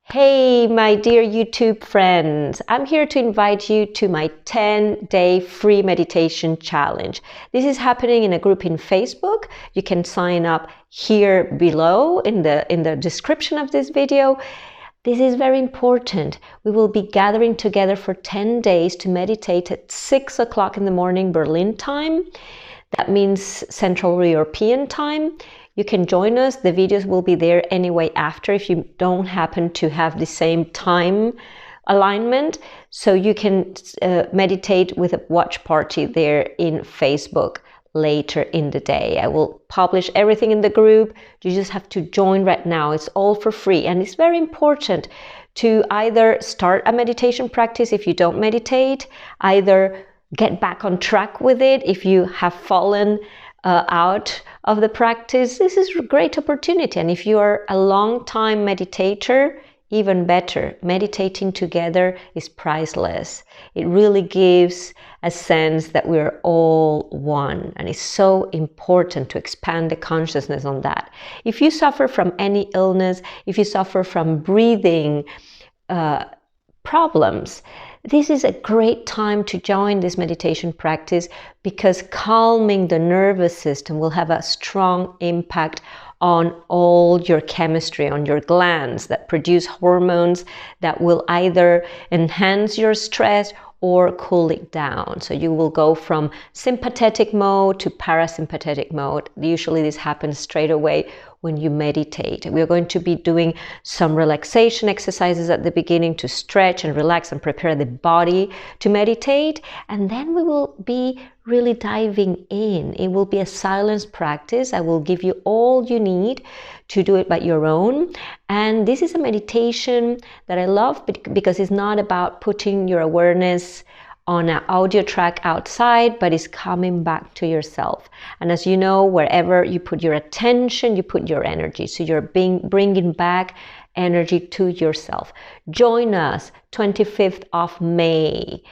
Hey, my dear YouTube friends, I'm here to invite you to my 10-day free meditation challenge. This is happening in a group in Facebook. You can sign up here below in the description of this video. This is very important. We will be gathering together for 10 days to meditate at 6 o'clock in the morning Berlin time. That means Central European time. You can join us. The videos will be there anyway after if you don't happen to have the same time alignment. So you can meditate with a watch party there in Facebook later in the day. I will publish everything in the group. You just have to join right now. It's all for free. And it's very important to either start a meditation practice if you don't meditate, either get back on track with it if you have fallen out of the practice. This is a great opportunity, and if you are a long-time meditator, even better. Meditating together is priceless. It really gives a sense that we're all one, and it's so important to expand the consciousness on that. If you suffer from any illness, if you suffer from breathing problems, this is a great time to join this meditation practice because calming the nervous system will have a strong impact on all your chemistry, on your glands that produce hormones that will either enhance your stress or cool it down. So you will go from sympathetic mode to parasympathetic mode. Usually this happens straight away when you meditate. We're going to be doing some relaxation exercises at the beginning to stretch and relax and prepare the body to meditate. And then we will be really diving in. It will be a silence practice. I will give you all you need to do it by your own. And this is a meditation that I love because it's not about putting your awareness on an audio track outside, but it's coming back to yourself. And as you know, wherever you put your attention, you put your energy. So you're bringing back energy to yourself. Join us 25th of May.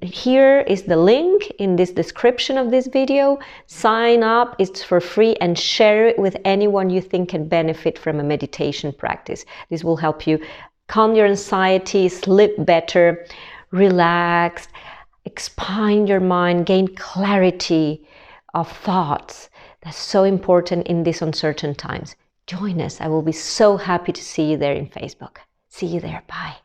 Here is the link in this description of this video. Sign up, it's for free, and share it with anyone you think can benefit from a meditation practice. This will help you calm your anxiety, sleep better, relax, expand your mind, gain clarity of thoughts. That's so important in these uncertain times. Join us. I will be so happy to see you there in Facebook. See you there. Bye.